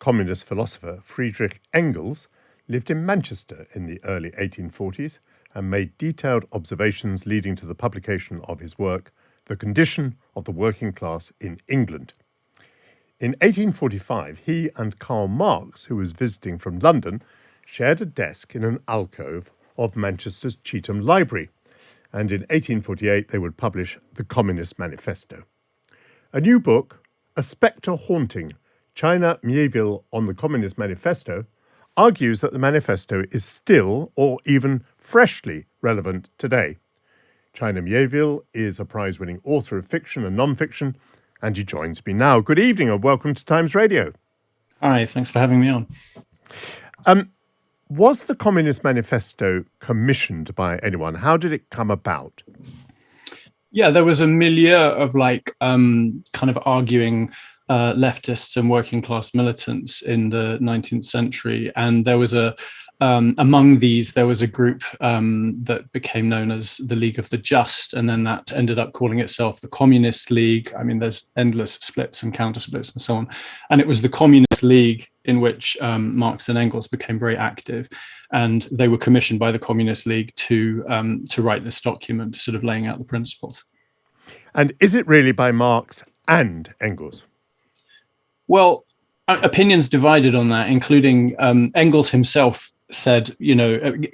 communist philosopher Friedrich Engels lived in Manchester in the early 1840s and made detailed observations leading to the publication of his work, The Condition of the Working Class in England. In 1845, he and Karl Marx, who was visiting from London, shared a desk in an alcove of Manchester's Cheetham Library, and in 1848 they would publish the Communist Manifesto. A new book, A Spectre Haunting, China Miéville on the Communist Manifesto, argues that the manifesto is still, or even freshly, relevant today. China Miéville is a prize-winning author of fiction and non-fiction, and he joins me now. Good evening and welcome to Times Radio. Hi, thanks for having me on. Was the Communist Manifesto commissioned by anyone? How did it come about? Yeah, there was a milieu of kind of arguing leftists and working class militants in the 19th century. And there was among these, there was a group that became known as the League of the Just, and then that ended up calling itself the Communist League. I mean, there's endless splits and counter splits and so on. And it was the Communist League in which Marx and Engels became very active. And they were commissioned by the Communist League to write this document, sort of laying out the principles. And is it really by Marx and Engels? Well, opinions divided on that, including Engels himself said,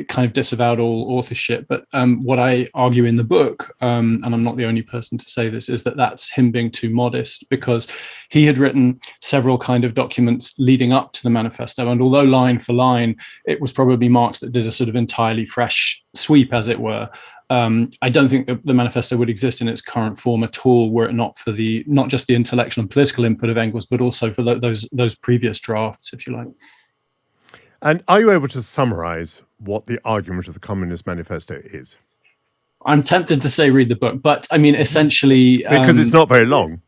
kind of disavowed all authorship. But what I argue in the book, and I'm not the only person to say this, is that that's him being too modest, because he had written several kind of documents leading up to the manifesto. And although line for line, it was probably Marx that did a sort of entirely fresh sweep, as it were. I don't think that the manifesto would exist in its current form at all were it not for not just the intellectual and political input of Engels, but also for those previous drafts, if you like. And are you able to summarize what the argument of the Communist Manifesto is? I'm tempted to say read the book, but I mean, essentially... Because it's not very long.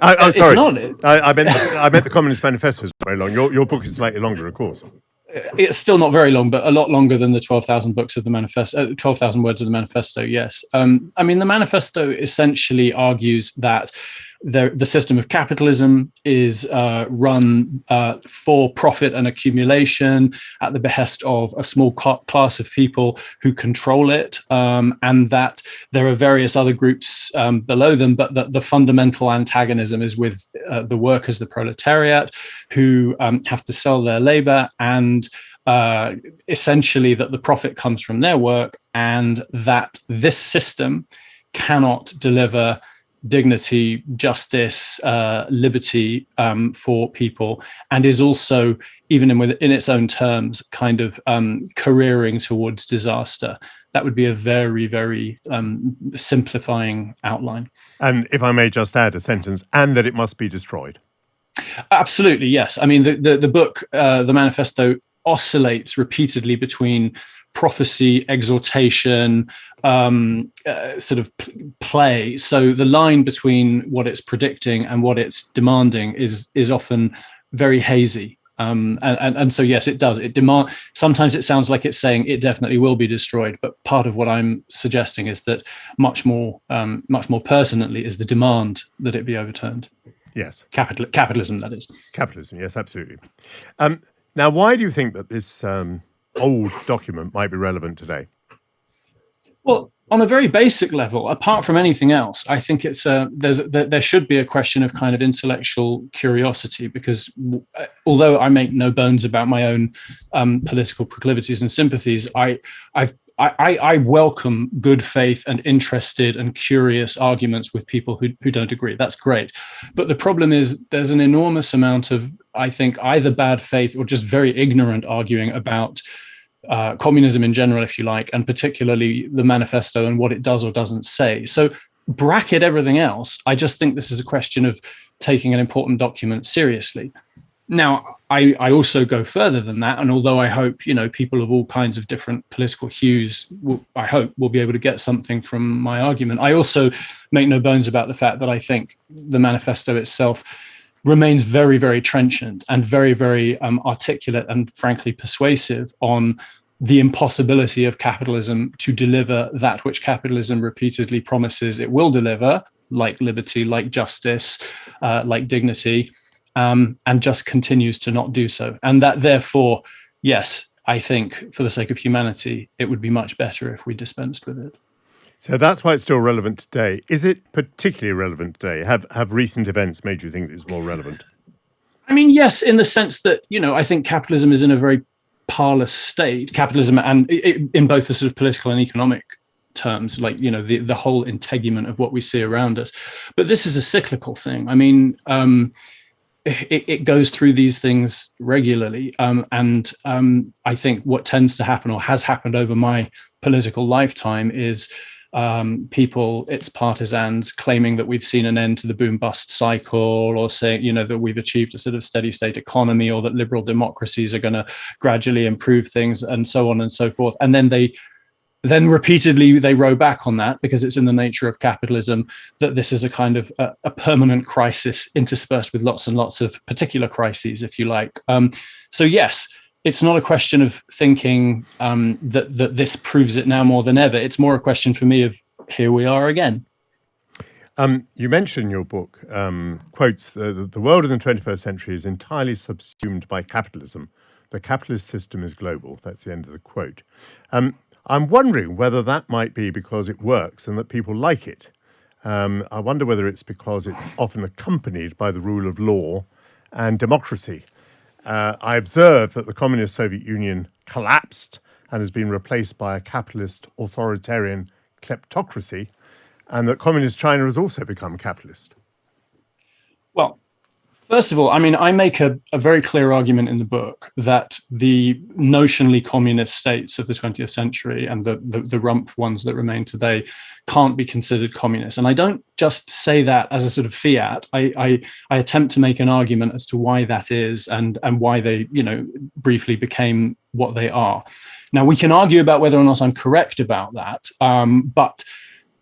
Sorry. It's not. I meant the Communist Manifesto is very long. Your book is slightly longer, of course. It's still not very long, but a lot longer than the 12,000 books of the manifesto, 12,000 words of the manifesto, yes. I mean, the manifesto essentially argues that the system of capitalism is run for profit and accumulation at the behest of a small class of people who control it, and that there are various other groups below them, but that the fundamental antagonism is with the workers, the proletariat, who have to sell their labor, and essentially that the profit comes from their work, and that this system cannot deliver dignity, justice, liberty for people, and is also, even in its own terms, kind of careering towards disaster. That would be a very, very simplifying outline. And if I may just add a sentence, and that it must be destroyed. Absolutely, yes. I mean, the book, the manifesto, oscillates repeatedly between prophecy, exhortation, sort of play. So the line between what it's predicting and what it's demanding is often very hazy. And so, yes, it does. Sometimes it sounds like it's saying it definitely will be destroyed. But part of what I'm suggesting is that much more pertinently is the demand that it be overturned. Yes. Capitalism, that is. Capitalism, yes, absolutely. Now, why do you think that this old document might be relevant today? Well, on a very basic level, apart from anything else, I think it's there should be a question of kind of intellectual curiosity, because although I make no bones about my own political proclivities and sympathies, I welcome good faith and interested and curious arguments with people who don't agree. That's great. But the problem is there's an enormous amount of, I think, either bad faith or just very ignorant arguing about communism in general, if you like, and particularly the manifesto and what it does or doesn't say. So bracket everything else. I just think this is a question of taking an important document seriously. Now, I also go further than that, and although I hope people of all kinds of different political hues, I hope will be able to get something from my argument, I also make no bones about the fact that I think the manifesto itself remains very, very trenchant and very, very articulate and frankly persuasive on the impossibility of capitalism to deliver that which capitalism repeatedly promises it will deliver, like liberty, like justice, like dignity. and just continues to not do so. And that therefore, yes, I think for the sake of humanity, it would be much better if we dispensed with it. So that's why it's still relevant today. Is it particularly relevant today? Have recent events made you think it's more relevant? I mean, yes, in the sense that, I think capitalism is in a very parlous state, capitalism and in both the sort of political and economic terms, like, the whole integument of what we see around us. But this is a cyclical thing. I mean, it goes through these things regularly. And I think what tends to happen or has happened over my political lifetime is people, its partisans, claiming that we've seen an end to the boom-bust cycle, or saying, that we've achieved a sort of steady state economy, or that liberal democracies are going to gradually improve things, and so on and so forth. And then repeatedly they row back on that, because it's in the nature of capitalism that this is a kind of a permanent crisis interspersed with lots and lots of particular crises, if you like. So yes, it's not a question of thinking that this proves it now more than ever. It's more a question for me of, here we are again. You mention in your book, quotes, the world in the 21st century is entirely subsumed by capitalism. The capitalist system is global. That's the end of the quote. I'm wondering whether that might be because it works and that people like it. I wonder whether it's because it's often accompanied by the rule of law and democracy. I observe that the communist Soviet Union collapsed and has been replaced by a capitalist authoritarian kleptocracy, and that communist China has also become capitalist. Well, first of all, I mean, I make a very clear argument in the book that the notionally communist states of the 20th century and the rump ones that remain today can't be considered communist. And I don't just say that as a sort of fiat. I attempt to make an argument as to why that is, and why they, briefly became what they are. Now, we can argue about whether or not I'm correct about that, but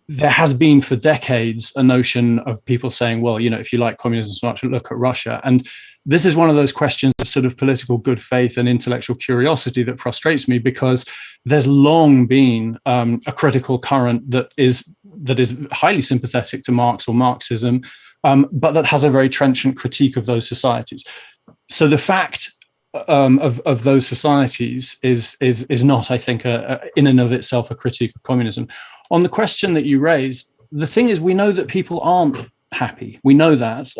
there has been for decades a notion of people saying, well, if you like communism so much, look at Russia. And this is one of those questions of sort of political good faith and intellectual curiosity that frustrates me, because there's long been a critical current that is highly sympathetic to Marx or Marxism, but that has a very trenchant critique of those societies. So the fact of those societies is not, I think, in and of itself a critique of communism. On the question that you raise, the thing is, we know that people aren't happy. We know that.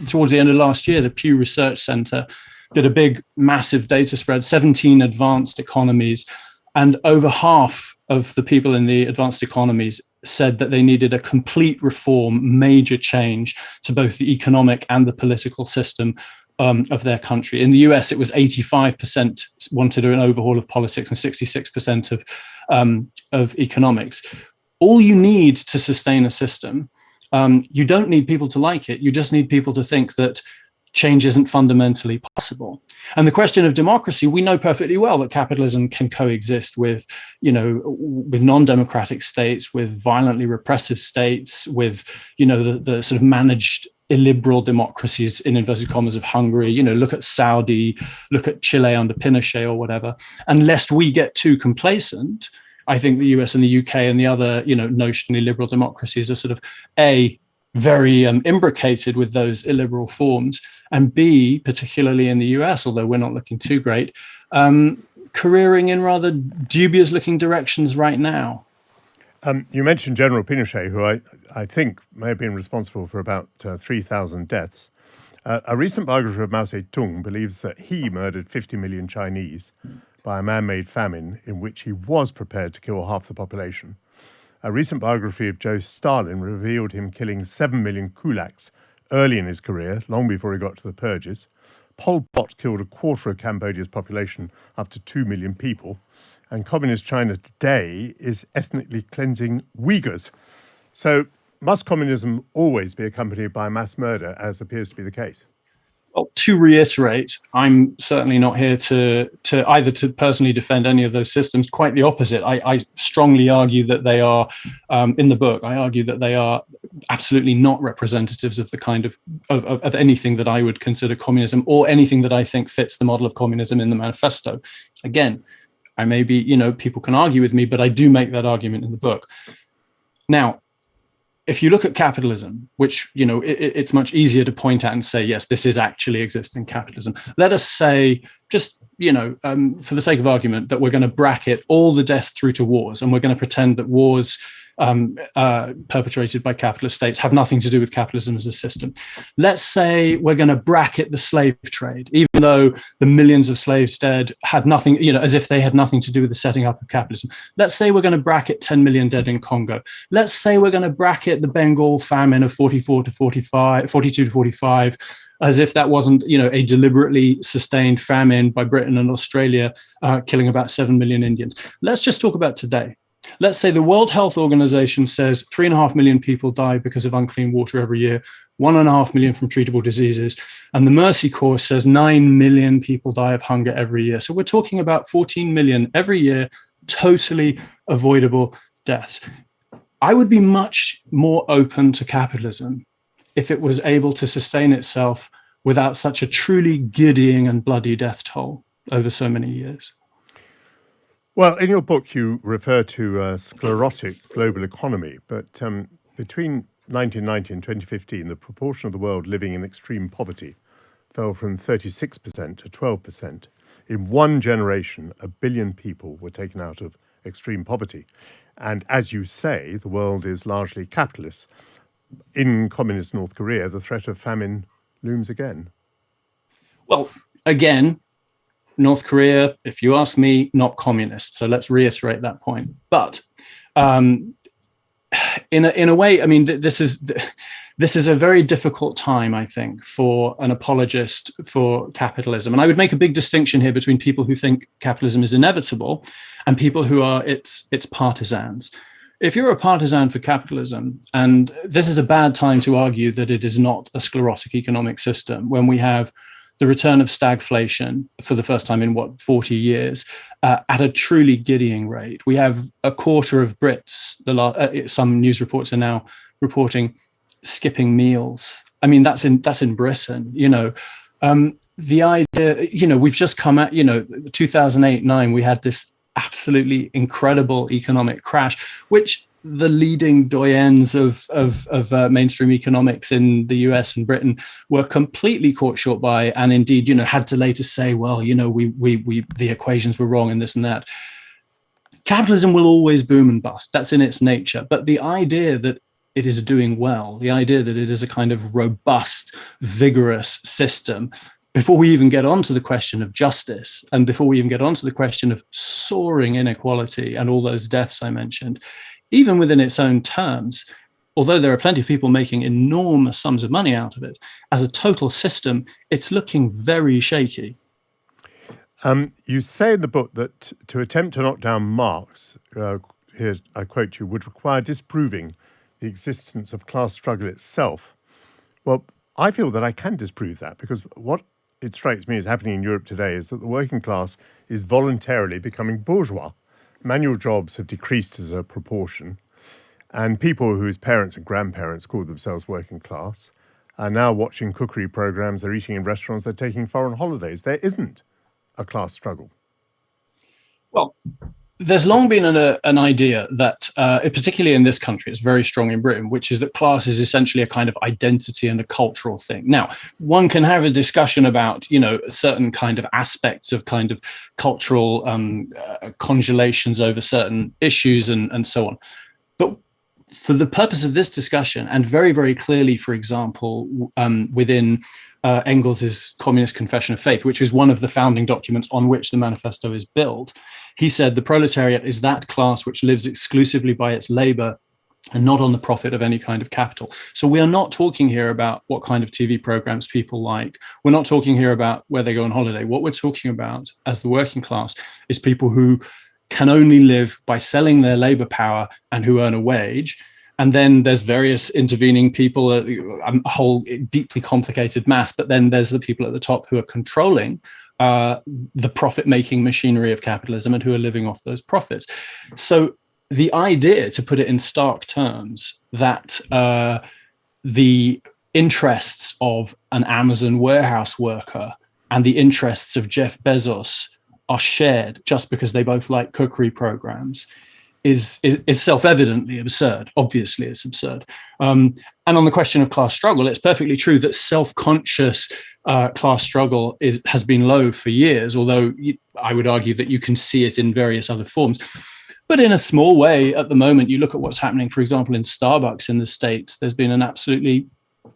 Towards the end of last year, the Pew Research Center did a big, massive data spread, 17 advanced economies, and over half of the people in the advanced economies said that they needed a complete reform, major change to both the economic and the political system of their country. In the US, it was 85% wanted an overhaul of politics and 66% of economics. All you need to sustain a system, you don't need people to like it. You just need people to think that change isn't fundamentally possible. And the question of democracy, we know perfectly well that capitalism can coexist with, with non-democratic states, with violently repressive states, with, the sort of managed illiberal democracies, in inverted commas, of Hungary. Look at Saudi, look at Chile under Pinochet or whatever. And lest we get too complacent, I think the US and the UK and the other, notionally liberal democracies are sort of very imbricated with those illiberal forms, and B, particularly in the US, although we're not looking too great, careering in rather dubious looking directions right now. You mentioned General Pinochet, who I think may have been responsible for about 3,000 deaths. A recent biographer of Mao Zedong believes that he murdered 50 million Chinese by a man-made famine in which he was prepared to kill half the population. A recent biography of Joe Stalin revealed him killing 7 million kulaks early in his career, long before he got to the purges. Pol Pot killed a quarter of Cambodia's population, up to 2 million people. And communist China today is ethnically cleansing Uyghurs. So must communism always be accompanied by mass murder, as appears to be the case? Well, to reiterate, I'm certainly not here to either to personally defend any of those systems. Quite the opposite. I strongly argue that they are, in the book, I argue that they are absolutely not representatives of the kind of anything that I would consider communism, or anything that I think fits the model of communism in the manifesto. Again, I may be, people can argue with me, but I do make that argument in the book. Now, if you look at capitalism, which, it's much easier to point at and say, yes, this is actually existing capitalism. Let us say, just, for the sake of argument, that we're going to bracket all the deaths through to wars, and we're going to pretend that wars perpetrated by capitalist states have nothing to do with capitalism as a system. Let's say we're going to bracket the slave trade, even though the millions of slaves dead had nothing, as if they had nothing to do with the setting up of capitalism. Let's say we're going to bracket 10 million dead in Congo. Let's say we're going to bracket the Bengal famine of 42 to 45, as if that wasn't, a deliberately sustained famine by Britain and Australia, killing about 7 million Indians. Let's just talk about today. Let's say the World Health Organization says 3.5 million people die because of unclean water every year, 1.5 million from treatable diseases. And the Mercy Corps says 9 million people die of hunger every year. So we're talking about 14 million every year, totally avoidable deaths. I would be much more open to capitalism if it was able to sustain itself without such a truly giddying and bloody death toll over so many years. Well, in your book, you refer to a sclerotic global economy, but between 1990 and 2015, the proportion of the world living in extreme poverty fell from 36% to 12%. In one generation, 1 billion people were taken out of extreme poverty. And as you say, the world is largely capitalist. In communist North Korea, the threat of famine looms again. Well, again, North Korea, if you ask me, not communist. So let's reiterate that point. But in a way, I mean, this is a very difficult time, I think, for an apologist for capitalism. And I would make a big distinction here between people who think capitalism is inevitable and people who are its partisans. If you're a partisan for capitalism, and this is a bad time to argue that it is not a sclerotic economic system, when we have the return of stagflation for the first time in 40 years at a truly giddying rate. We have a quarter of Brits, some news reports are now reporting, skipping meals. I mean, that's in Britain, the idea, we've just come at, 2008-9, we had this absolutely incredible economic crash, which the leading doyens of mainstream economics in the US and Britain were completely caught short by, and indeed, had to later say, well, we the equations were wrong and this and that. Capitalism will always boom and bust. That's in its nature. But the idea that it is doing well, the idea that it is a kind of robust, vigorous system, before we even get onto the question of justice, and before we even get onto the question of soaring inequality and all those deaths I mentioned, even within its own terms, although there are plenty of people making enormous sums of money out of it, as a total system, it's looking very shaky. You say in the book that to attempt to knock down Marx, here I quote you, would require disproving the existence of class struggle itself. Well, I feel that I can disprove that, because what it strikes me is happening in Europe today is that the working class is voluntarily becoming bourgeois. Manual jobs have decreased as a proportion, and people whose parents and grandparents called themselves working class are now watching cookery programs, they're eating in restaurants, they're taking foreign holidays. There isn't a class struggle. Well, there's long been an idea that, particularly in this country, it's very strong in Britain, which is that class is essentially a kind of identity and a cultural thing. Now, one can have a discussion about, certain kind of aspects of kind of cultural constellations over certain issues and so on. But for the purpose of this discussion, and very, very clearly, for example, within Engels's Communist Confession of Faith, which is one of the founding documents on which the manifesto is built, he said the proletariat is that class which lives exclusively by its labor and not on the profit of any kind of capital. So we are not talking here about what kind of TV programs people like. We're not talking here about where they go on holiday. What we're talking about as the working class is people who can only live by selling their labor power and who earn a wage. And then there's various intervening people, a whole deeply complicated mass, but then there's the people at the top who are controlling the profit-making machinery of capitalism and who are living off those profits. So the idea, to put it in stark terms, that the interests of an Amazon warehouse worker and the interests of Jeff Bezos are shared just because they both like cookery programs is self-evidently absurd. Obviously, it's absurd. And on the question of class struggle, it's perfectly true that self-conscious class struggle has been low for years, although I would argue that you can see it in various other forms. But in a small way, at the moment, you look at what's happening, for example, in Starbucks in the States, there's been an absolutely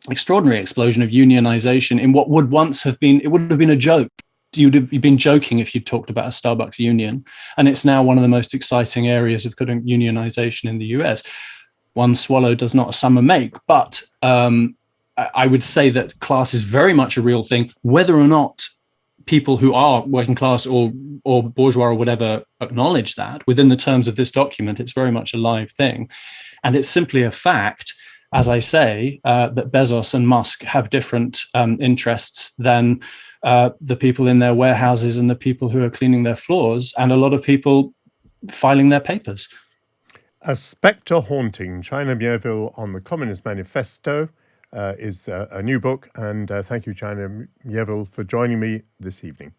extraordinary explosion of unionization in what would once have been, it would have been a joke. You'd been joking if you talked about a Starbucks union. And it's now one of the most exciting areas of unionization in the US. One swallow does not a summer make, but I would say that class is very much a real thing, whether or not people who are working class or bourgeois or whatever acknowledge that. Within the terms of this document, it's very much a live thing. And it's simply a fact, as I say, that Bezos and Musk have different interests than the people in their warehouses and the people who are cleaning their floors, and a lot of people filing their papers. A Spectre Haunting, China Miéville on the Communist Manifesto is a new book. And thank you, China Miéville, for joining me this evening.